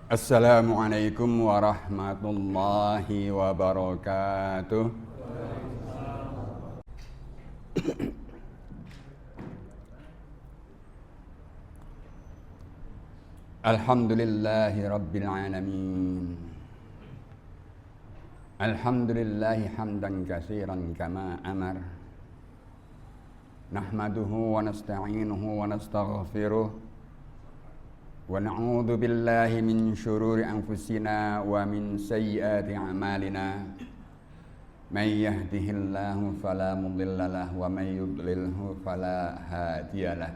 Assalamualaikum warahmatullahi wabarakatuh. Alhamdulillahi rabbil alamin. Alhamdulillahi hamdan katsiran kama amar. Nahmaduhu wa nasta'inuhu wa nastaghfiruh. ونعوذ بالله من شرور أنفسنا ومن سيئات أعمالنا من يهده الله فلا مضل له ومن يضلله فلا هادي له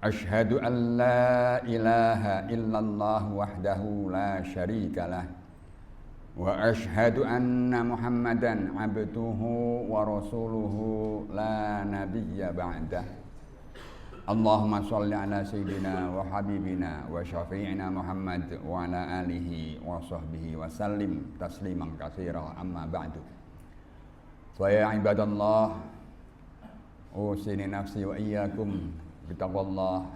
أشهد أن لا إله إلا الله وحده لا شريك له وأشهد أن محمدا عبده ورسوله لا نبي بعده Allahumma sholli ala sayyidina wa habibina wa syafi'ina Muhammad wa ala alihi wa sahbihi wa sallim tasliman katsira amma ba'du. Fa ya ibadallah, usini nafsi wa iyyakum ittaqullaha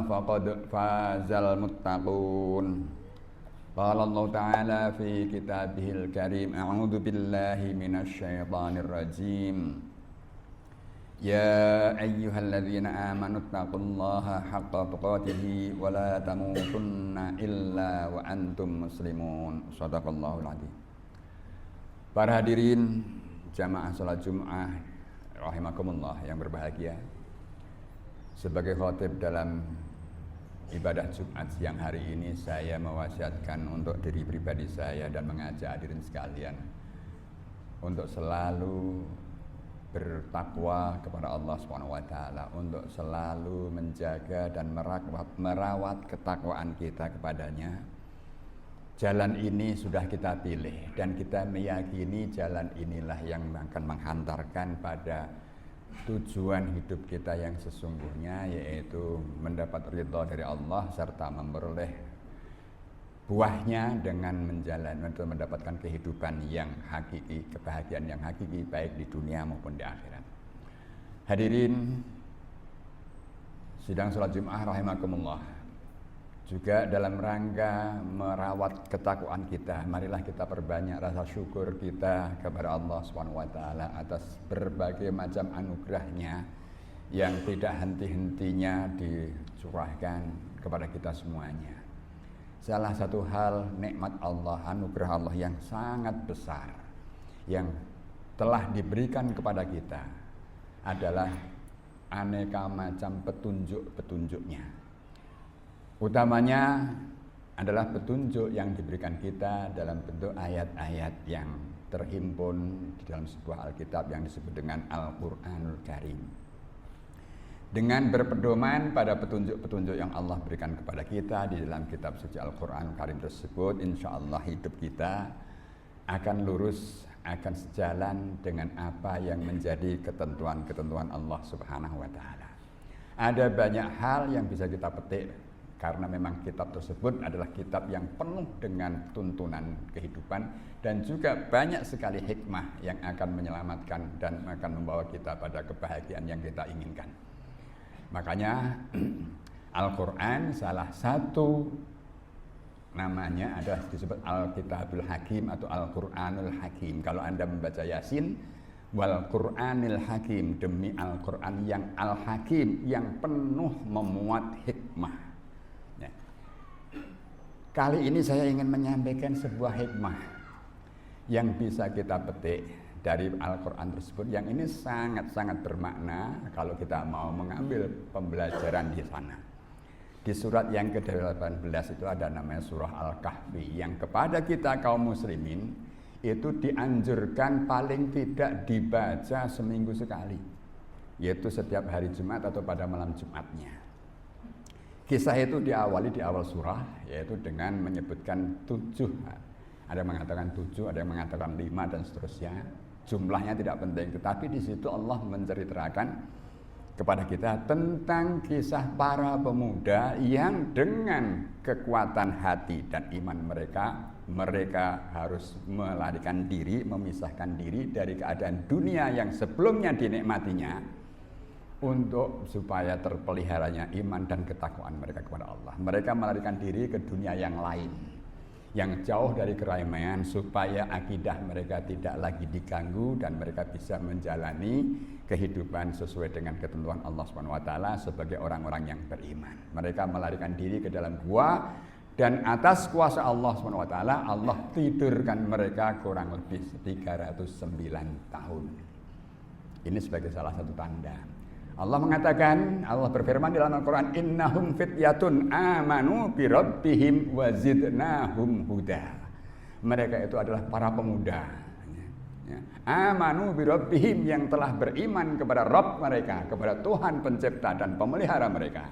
faqad fazal muttaqun. Qala Allah Ta'ala fi kitabihil karim, a'udzu billahi minasy syaithanir rajim. يا أيها الذين آمنوا اتقوا الله حق تقاته ولا تموتن إلا وأنتم مسلمون. Shadaqallahul adzim. Para hadirin jamaah salat Jumat rahimakumullah yang berbahagia, sebagai khatib dalam ibadah Jumat siang hari ini, saya mewasiatkan untuk diri pribadi saya dan mengajak hadirin sekalian untuk selalu bertakwa kepada Allah SWT, untuk selalu menjaga dan merawat ketakwaan kita kepadanya. Jalan ini sudah kita pilih dan kita meyakini jalan inilah yang akan menghantarkan pada tujuan hidup kita yang sesungguhnya, yaitu mendapat ridha dari Allah serta memperoleh buahnya dengan menjalani untuk mendapatkan kehidupan yang hakiki, kebahagiaan yang hakiki baik di dunia maupun di akhirat. Hadirin sidang salat Jumat rahimakumullah, juga dalam rangka merawat ketakwaan kita, marilah kita perbanyak rasa syukur kita kepada Allah SWT atas berbagai macam anugerahnya yang tidak henti-hentinya dicurahkan kepada kita semuanya. Salah satu hal nikmat Allah, anugerah Allah yang sangat besar yang telah diberikan kepada kita adalah aneka macam petunjuk-petunjuknya. Utamanya adalah petunjuk yang diberikan kita dalam bentuk ayat-ayat yang terhimpun di dalam sebuah Alkitab yang disebut dengan Al-Quranul Karim. Dengan berpedoman pada petunjuk-petunjuk yang Allah berikan kepada kita di dalam kitab suci Al-Quran Karim tersebut, insya Allah hidup kita akan lurus, akan sejalan dengan apa yang menjadi ketentuan-ketentuan Allah Subhanahu wa Ta'ala. Ada banyak hal yang bisa kita petik karena memang kitab tersebut adalah kitab yang penuh dengan tuntunan kehidupan dan juga banyak sekali hikmah yang akan menyelamatkan dan akan membawa kita pada kebahagiaan yang kita inginkan. Makanya Al-Quran salah satu namanya adalah disebut Al-Kitabul Hakim atau Al-Quranul Hakim. Kalau Anda membaca Yasin, wal Quranil Hakim, demi Al-Quran yang Al-Hakim, yang penuh memuat hikmah. Ya. Kali ini saya ingin menyampaikan sebuah hikmah yang bisa kita petik dari Al-Quran tersebut, yang ini sangat-sangat bermakna kalau kita mau mengambil pembelajaran di sana. Di surat yang ke-18 itu ada namanya surah Al-Kahfi, yang kepada kita kaum muslimin itu dianjurkan paling tidak dibaca seminggu sekali, yaitu setiap hari Jumat atau pada malam Jumatnya. Kisah itu diawali di awal surah, yaitu dengan menyebutkan 7. Ada yang mengatakan 7, ada yang mengatakan 5 dan seterusnya. Jumlahnya tidak penting, tetapi di situ Allah menceritakan kepada kita tentang kisah para pemuda yang dengan kekuatan hati dan iman mereka harus melarikan diri, memisahkan diri dari keadaan dunia yang sebelumnya dinikmatinya untuk supaya terpeliharanya iman dan ketakwaan mereka kepada Allah. Mereka melarikan diri ke dunia yang lain, yang jauh dari keramaian, supaya akidah mereka tidak lagi diganggu dan mereka bisa menjalani kehidupan sesuai dengan ketentuan Allah SWT sebagai orang-orang yang beriman. Mereka melarikan diri ke dalam gua, dan atas kuasa Allah SWT Allah tidurkan mereka kurang lebih 309 tahun. Ini sebagai salah satu tanda. Allah mengatakan, Allah berfirman di dalam Al-Quran, innahum fityatun amanu birabbihim wa zidnahum huda. Mereka itu adalah para pemuda, amanu birabbihim, yang telah beriman kepada Rabb mereka, kepada Tuhan pencipta dan pemelihara mereka.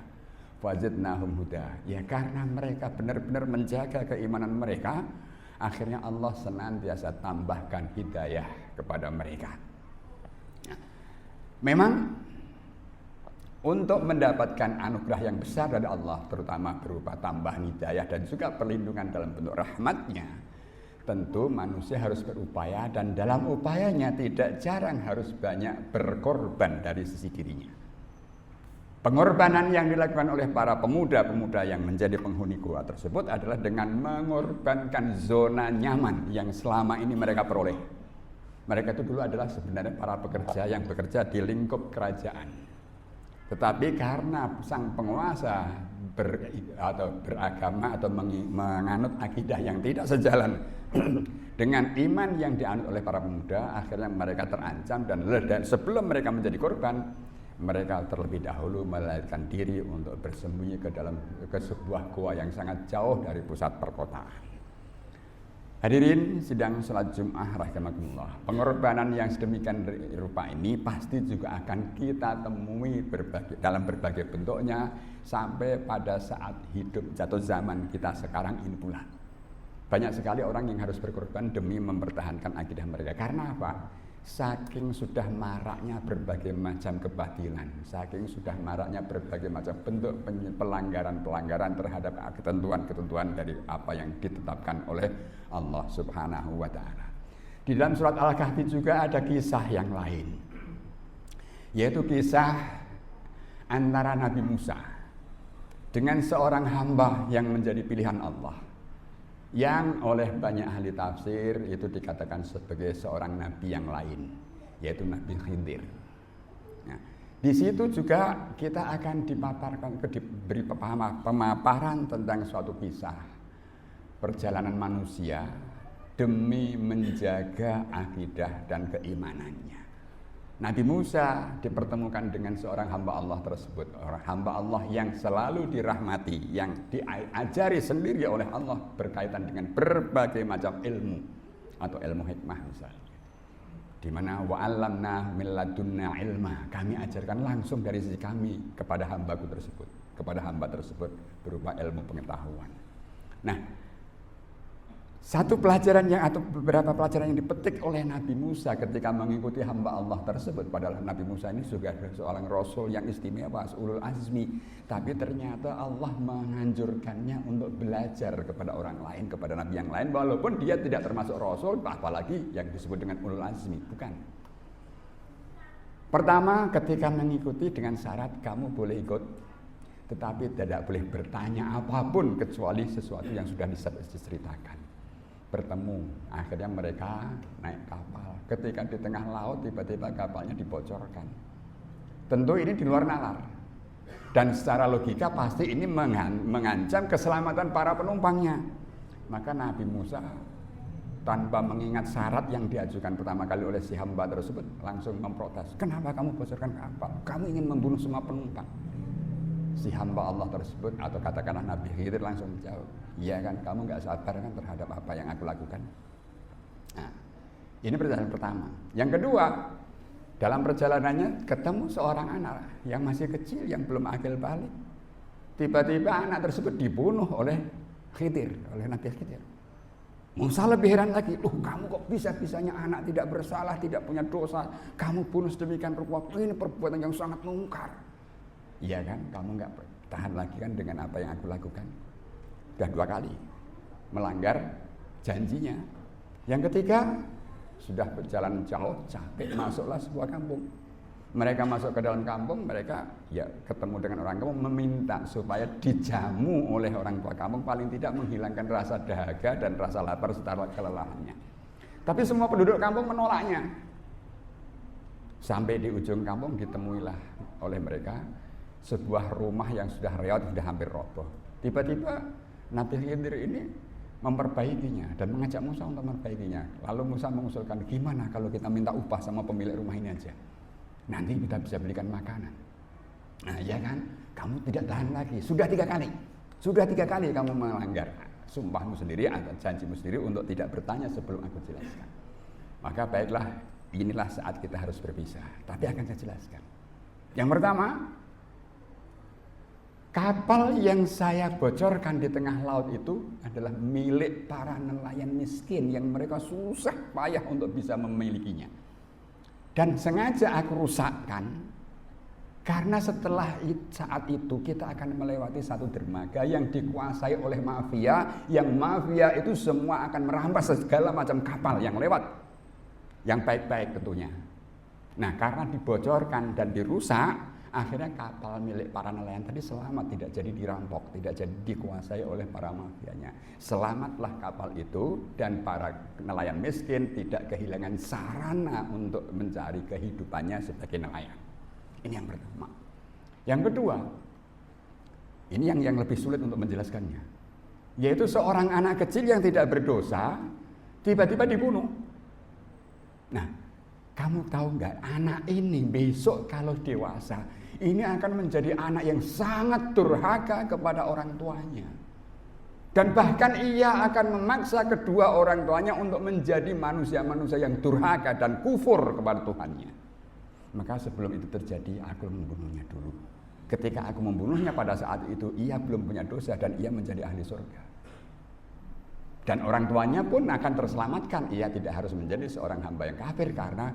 Wa zidnahum huda. Ya karena mereka benar-benar menjaga keimanan mereka, akhirnya Allah senantiasa tambahkan hidayah kepada mereka. Memang untuk mendapatkan anugerah yang besar dari Allah, terutama berupa tambahan hidayah dan juga perlindungan dalam bentuk rahmatnya, tentu manusia harus berupaya, dan dalam upayanya tidak jarang harus banyak berkorban dari sisi dirinya. Pengorbanan yang dilakukan oleh para pemuda-pemuda yang menjadi penghuni gua tersebut adalah dengan mengorbankan zona nyaman yang selama ini mereka peroleh. Mereka itu dulu adalah sebenarnya para pekerja yang bekerja di lingkup kerajaan. Tetapi karena sang penguasa beragama atau menganut akidah yang tidak sejalan dengan iman yang dianut oleh para pemuda, akhirnya mereka terancam, dan sebelum mereka menjadi korban, mereka terlebih dahulu melarikan diri untuk bersembunyi ke sebuah gua yang sangat jauh dari pusat perkotaan. Hadirin sidang salat Jum'ah rahimakumullah, pengorbanan yang sedemikian rupa ini pasti juga akan kita temui dalam berbagai bentuknya sampai pada saat hidup jatuh zaman kita sekarang ini pula. Banyak sekali orang yang harus berkorban demi mempertahankan akidah mereka. Karena apa? Saking sudah maraknya berbagai macam kebatilan, saking sudah maraknya berbagai macam bentuk pelanggaran-pelanggaran terhadap ketentuan-ketentuan dari apa yang ditetapkan oleh Allah Subhanahu wa Ta'ala. Di dalam surat Al-Kahfi juga ada kisah yang lain, yaitu kisah antara Nabi Musa dengan seorang hamba yang menjadi pilihan Allah, yang oleh banyak ahli tafsir itu dikatakan sebagai seorang nabi yang lain, yaitu Nabi Khidir. Nah, di situ juga kita akan diberi pemaparan tentang suatu kisah perjalanan manusia demi menjaga akidah dan keimanannya. Nabi Musa dipertemukan dengan seorang hamba Allah tersebut, orang hamba Allah yang selalu dirahmati, yang diajari sendiri oleh Allah berkaitan dengan berbagai macam ilmu atau ilmu hikmah misalnya. Di mana wa'allamna min ladunna ilma, kami ajarkan langsung dari sisi kami kepada hamba tersebut berupa ilmu pengetahuan. Nah, satu pelajaran atau beberapa pelajaran yang dipetik oleh Nabi Musa ketika mengikuti hamba Allah tersebut, padahal Nabi Musa ini juga seorang rasul yang istimewa, ulul azmi, tapi ternyata Allah menganjurkannya untuk belajar kepada orang lain, kepada nabi yang lain, walaupun dia tidak termasuk rasul, apalagi yang disebut dengan ulul azmi, bukan. Pertama, ketika mengikuti dengan syarat kamu boleh ikut, tetapi tidak boleh bertanya apapun kecuali sesuatu yang sudah diceritakan. Bertemu, akhirnya mereka naik kapal. Ketika di tengah laut tiba-tiba kapalnya dibocorkan. Tentu ini di luar nalar, dan secara logika pasti ini mengancam keselamatan para penumpangnya. Maka Nabi Musa tanpa mengingat syarat yang diajukan pertama kali oleh si hamba tersebut langsung memprotes, kenapa kamu bocorkan kapal? Kamu ingin membunuh semua penumpang. Si hamba Allah tersebut atau katakanlah Nabi Khidir langsung menjawab, iya kan, kamu gak sabar kan terhadap apa yang aku lakukan. Nah, ini perjalanan pertama. Yang kedua, dalam perjalanannya ketemu seorang anak yang masih kecil, yang belum akil balik. Tiba-tiba anak tersebut dibunuh oleh Khidir, oleh Nabi Khidir. Musa lebih heran lagi, kamu kok bisa-bisanya anak tidak bersalah, tidak punya dosa, kamu bunuh sedemikian rupa, ini perbuatan yang sangat mungkar. Iya kan, kamu nggak tahan lagi kan dengan apa yang aku lakukan. Sudah 2 kali melanggar janjinya. Yang ketiga, sudah berjalan jauh, capek, masuklah sebuah kampung. Mereka masuk ke dalam kampung, mereka ya ketemu dengan orang kampung, meminta supaya dijamu oleh orang tua kampung, paling tidak menghilangkan rasa dahaga dan rasa lapar serta kelelahannya. Tapi semua penduduk kampung menolaknya. Sampai di ujung kampung ditemuilah oleh mereka sebuah rumah yang sudah reot, sudah hampir roboh. Tiba-tiba Nabi Khidir ini memperbaikinya dan mengajak Musa untuk memperbaikinya. Lalu Musa mengusulkan, gimana kalau kita minta upah sama pemilik rumah ini aja? Nanti kita bisa belikan makanan. Nah ya kan, kamu tidak tahan lagi. Sudah 3 kali kamu melanggar sumpahmu sendiri atau janjimu sendiri untuk tidak bertanya sebelum aku jelaskan. Maka baiklah, inilah saat kita harus berpisah. Tapi akan saya jelaskan. Yang pertama, kapal yang saya bocorkan di tengah laut itu adalah milik para nelayan miskin yang mereka susah payah untuk bisa memilikinya. Dan sengaja aku rusakkan karena setelah saat itu kita akan melewati satu dermaga yang dikuasai oleh mafia, yang mafia itu semua akan merampas segala macam kapal yang lewat, yang baik-baik tentunya. Nah karena dibocorkan dan dirusak, akhirnya kapal milik para nelayan tadi selamat, tidak jadi dirampok, tidak jadi dikuasai oleh para mafianya. Selamatlah kapal itu dan para nelayan miskin tidak kehilangan sarana untuk mencari kehidupannya sebagai nelayan. Ini yang pertama. Yang kedua, ini yang lebih sulit untuk menjelaskannya, yaitu seorang anak kecil yang tidak berdosa tiba-tiba dibunuh. Nah, kamu tahu nggak, anak ini besok kalau dewasa ini akan menjadi anak yang sangat durhaka kepada orang tuanya. Dan bahkan ia akan memaksa kedua orang tuanya untuk menjadi manusia-manusia yang durhaka dan kufur kepada Tuhannya. Maka sebelum itu terjadi, aku membunuhnya dulu. Ketika aku membunuhnya pada saat itu, ia belum punya dosa dan ia menjadi ahli surga. Dan orang tuanya pun akan terselamatkan. Ia tidak harus menjadi seorang hamba yang kafir karena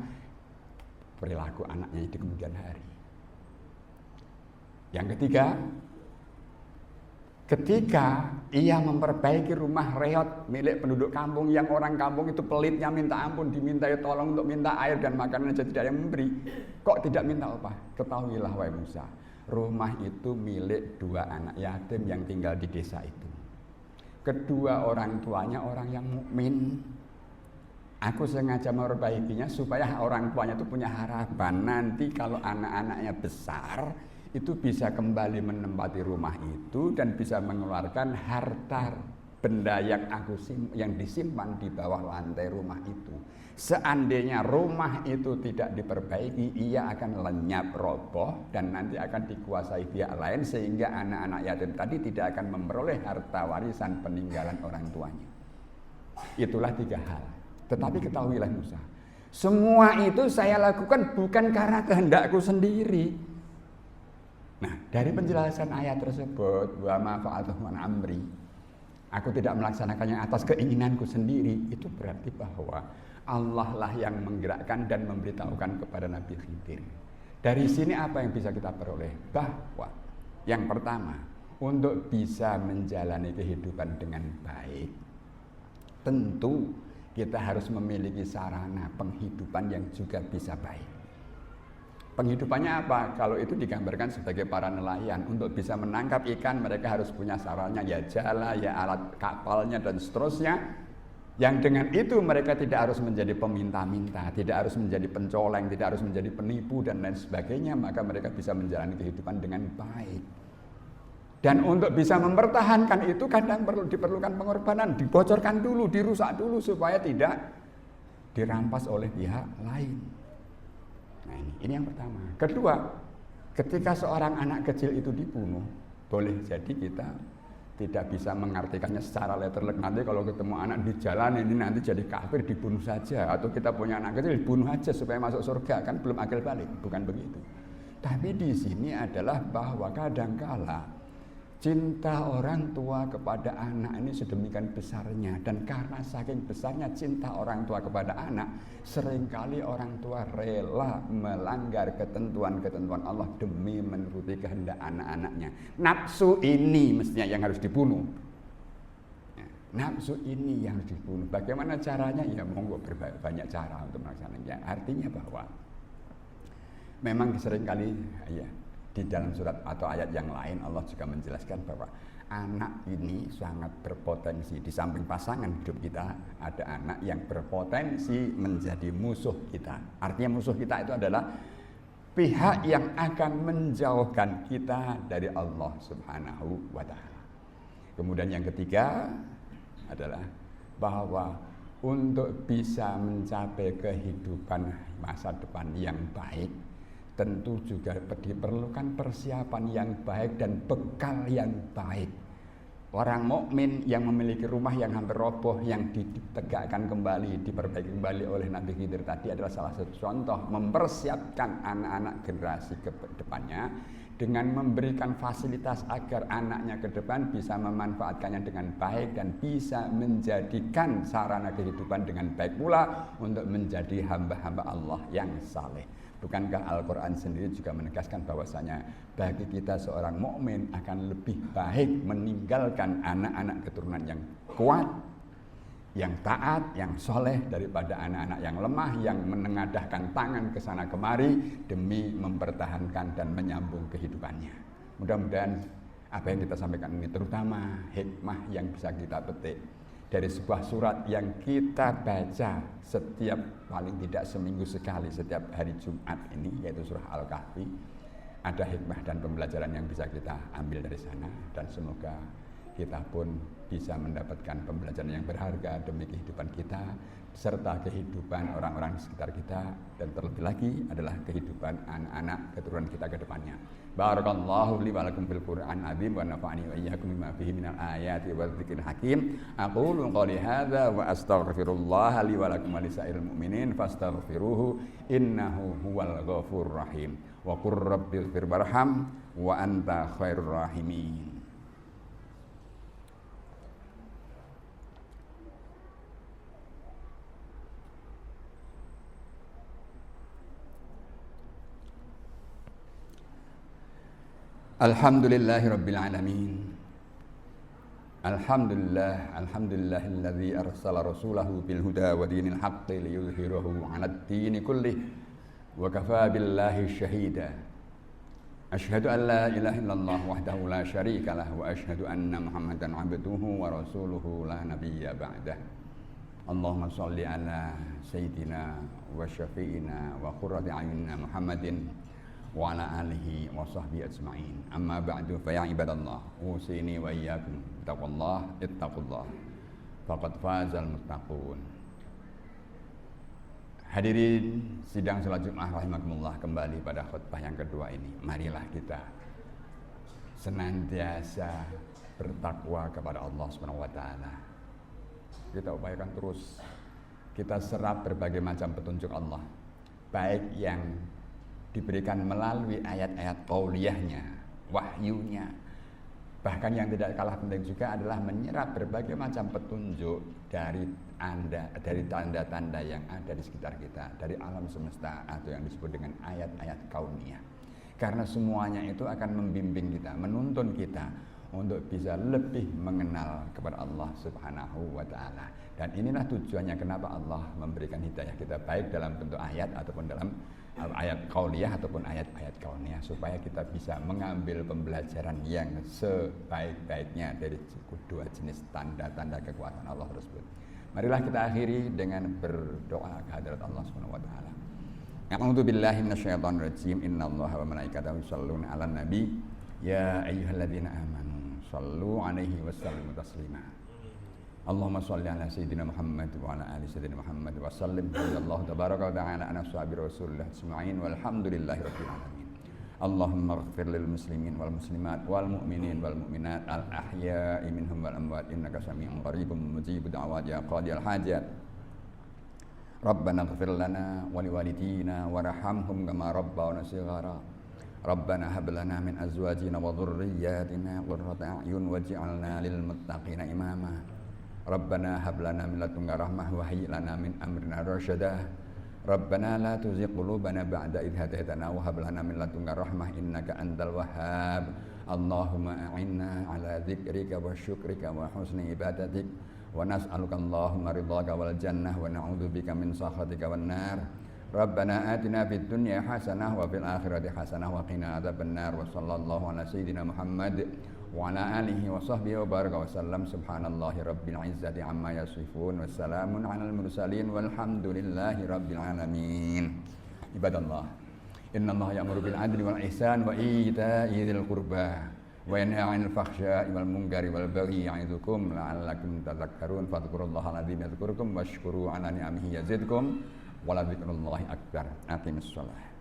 perilaku anaknya di kemudian hari. Yang ketiga, ketika ia memperbaiki rumah reot milik penduduk kampung yang orang kampung itu pelitnya minta ampun, dimintai tolong untuk minta air dan makanan saja tidak ada yang memberi. Kok tidak minta apa? Ketahuilah wahai Musa, rumah itu milik 2 anak yatim yang tinggal di desa itu. Kedua orang tuanya orang yang mukmin. Aku sengaja memperbaikinya supaya orang tuanya itu punya harapan nanti kalau anak-anaknya besar itu bisa kembali menempati rumah itu dan bisa mengeluarkan harta benda yang disimpan di bawah lantai rumah itu. Seandainya rumah itu tidak diperbaiki, ia akan lenyap roboh dan nanti akan dikuasai pihak lain sehingga anak-anak yatim tadi tidak akan memperoleh harta warisan peninggalan orang tuanya. Itulah 3 hal. Tetapi ketahuilah Musa, semua itu saya lakukan bukan karena kehendakku sendiri. Nah, dari penjelasan ayat tersebut, wa ma fa'altuhu an amri, aku tidak melaksanakannya atas keinginanku sendiri, itu berarti bahwa Allah lah yang menggerakkan dan memberitahukan kepada Nabi Khidir. Dari sini apa yang bisa kita peroleh? Bahwa yang pertama, untuk bisa menjalani kehidupan dengan baik, tentu kita harus memiliki sarana penghidupan yang juga bisa baik. Penghidupannya apa? Kalau itu digambarkan sebagai para nelayan. Untuk bisa menangkap ikan mereka harus punya sarana, ya jala, ya alat kapalnya dan seterusnya. Yang dengan itu mereka tidak harus menjadi peminta-minta, tidak harus menjadi pencoleng, tidak harus menjadi penipu dan lain sebagainya. Maka mereka bisa menjalani kehidupan dengan baik. Dan untuk bisa mempertahankan itu kadang diperlukan pengorbanan, dibocorkan dulu, dirusak dulu supaya tidak dirampas oleh pihak lain. Nah ini yang pertama. Kedua, ketika seorang anak kecil itu dibunuh, boleh jadi kita tidak bisa mengartikannya secara letterlek. Nanti kalau ketemu anak di jalan ini nanti jadi kafir, dibunuh saja. Atau kita punya anak kecil, dibunuh aja supaya masuk surga. Kan belum akil balik, bukan begitu. Tapi di sini adalah bahwa kadangkala cinta orang tua kepada anak ini sedemikian besarnya, dan karena saking besarnya cinta orang tua kepada anak, seringkali orang tua rela melanggar ketentuan-ketentuan Allah demi menuruti kehendak anak-anaknya. Nafsu ini mestinya yang harus dibunuh. Nafsu ini yang harus dibunuh. Bagaimana caranya? Ya monggo banyak cara untuk melaksanakannya. Artinya bahwa Memang seringkali ya, di dalam surat atau ayat yang lain Allah juga menjelaskan bahwa anak ini sangat berpotensi. Di samping pasangan hidup kita, ada anak yang berpotensi menjadi musuh kita. Artinya musuh kita itu adalah pihak yang akan menjauhkan kita dari Allah Subhanahu wa Ta'ala. Kemudian yang ketiga adalah bahwa untuk bisa mencapai kehidupan masa depan yang baik, tentu juga diperlukan persiapan yang baik dan bekal yang baik. Orang mukmin yang memiliki rumah yang hampir roboh, yang ditegakkan kembali, diperbaiki kembali oleh Nabi Khidir tadi adalah salah satu contoh mempersiapkan anak-anak generasi ke depannya dengan memberikan fasilitas agar anaknya ke depan bisa memanfaatkannya dengan baik dan bisa menjadikan sarana kehidupan dengan baik pula untuk menjadi hamba-hamba Allah yang saleh. Bukankah Al-Quran sendiri juga menegaskan bahwasanya bagi kita seorang mukmin akan lebih baik meninggalkan anak-anak keturunan yang kuat, yang taat, yang soleh daripada anak-anak yang lemah, yang menengadahkan tangan ke sana kemari demi mempertahankan dan menyambung kehidupannya. Mudah-mudahan apa yang kita sampaikan ini terutama hikmah yang bisa kita petik dari sebuah surat yang kita baca setiap paling tidak seminggu sekali setiap hari Jumat ini, yaitu surah Al-Kahfi. Ada hikmah dan pembelajaran yang bisa kita ambil dari sana, dan semoga kita pun bisa mendapatkan pembelajaran yang berharga demi kehidupan kita serta kehidupan orang-orang di sekitar kita, dan terlebih lagi adalah kehidupan anak-anak keturunan kita ke depannya. Barakallahu li wa lakum fil Qur'an azim wa nafa'ani wa iyyakum bima fihi minal ayati wa dzikril hakim. Aqulu qali hadza wa astaghfirullah li wa lakum wa lisairil mu'minin fastaghfiruhu innahu huwal ghafurur rahim. Wa qur rabbighfir warham wa anta khairur rahimin. Alhamdulillahi Rabbil Alamin. Alhamdulillahilladzi arsala rasulahu bil huda wa dinil haqqi liyudhhirahu 'alad dini kullih wa kafaa billahi syahida. Asyhadu an la ilaha illallah wahdahu la syarika lah wa asyhadu anna Muhammadan 'abduhu wa rasuluhu la nabiyya ba'dah. Allahumma shalli ala sayyidina wa syafi'ina wa qurrati a'yunina Muhammadin wa ala alihi wa sahbihi ajma'in. Amma ba'du fa ya ibadallah, usini wa iyyakum bittaqwallah, ittaqullah faqad fazal muttaqun. Hadirin sidang salat Jumat rahimakumullah, kembali pada khutbah yang kedua ini. Marilah kita senantiasa bertakwa kepada Allah Subhanahu wa taala. Kita upayakan terus kita serap berbagai macam petunjuk Allah, baik yang diberikan melalui ayat-ayat qauliyahnya, wahyunya. Bahkan yang tidak kalah penting juga adalah menyerap berbagai macam petunjuk dari tanda-tanda yang ada di sekitar kita, dari alam semesta atau yang disebut dengan ayat-ayat kauniyah. Karena semuanya itu akan membimbing kita, menuntun kita untuk bisa lebih mengenal kepada Allah Subhanahu wa taala. Dan inilah tujuannya kenapa Allah memberikan hidayah kita, baik dalam bentuk ayat ataupun dalam ayat qauliyah ataupun ayat-ayat kauniyah, supaya kita bisa mengambil pembelajaran yang sebaik-baiknya dari kedua jenis tanda-tanda kekuatan Allah tersebut. Marilah kita akhiri dengan berdoa kehadirat Allah Subhanahu wa taala. A'udzu billahi minasyaitonir rajim. Innallaha wa malaikatahu yusholluna 'alan nabi ya ayyuhalladzina amanu shallu 'alaihi wa sallimu taslima. Allahumma sholli ala sayyidina Muhammad wa ala ali sayyidina Muhammad wa sallim. Allahu tabaraka wa ta'ala ana sahbi Rasulullah ajma'in walhamdulillahi rabbil alamin. Allahumma ighfir lil muslimin wal muslimat wal mu'minin wal mu'minat al ahya'i minhum wal amwat innaka sami'un qaribun mujibud da'wat ya qadiyal hajat. Rabbana ighfir lana wa liwalidina warhamhum kama rabbawna shighara. Rabbana hab lana min azwajina wa dhurriyyatina qurrata a'yun waj'alna lil muttaqina imama. Rabbana hab lana min ladunka rahmah wa hayyi lana min amrina rasyada. Rabbana la tuzigh qulubana ba'da idh hadaytana wa hab lana min ladunka rahmah innaka antal wahhab. Allahumma a'inna ala dzikrika wa syukrika wa husni ibadatik wa nas'aluka Allahumma ridhaka wal jannah wa na'udzubika min sakhatika wan nar. Rabbana atina fid dunya hasanah wa fil akhirati hasanah wa qina adzabannar wa sallallahu ala sayyidina Muhammad wa ala alihi wa sahbihi wa baraka wa sallam. Subhanallahi rabbil izzati amma yasifun wa salamun alal mursalin walhamdulillahi rabbil alamin. Ibadallah, innallaha ya'muru bil adli wal ihsan wa ita'i dzil qurba wa yanha 'anil fahsya'i wal munkari wal baghi ya'idzukum la'allakum tadhakkarun. Fadhkurullaha al-'azim yadhkurkum washkuru 'ala ni'amihi yazidkum wa la dzikrullahi akbar. Aqimus shalah.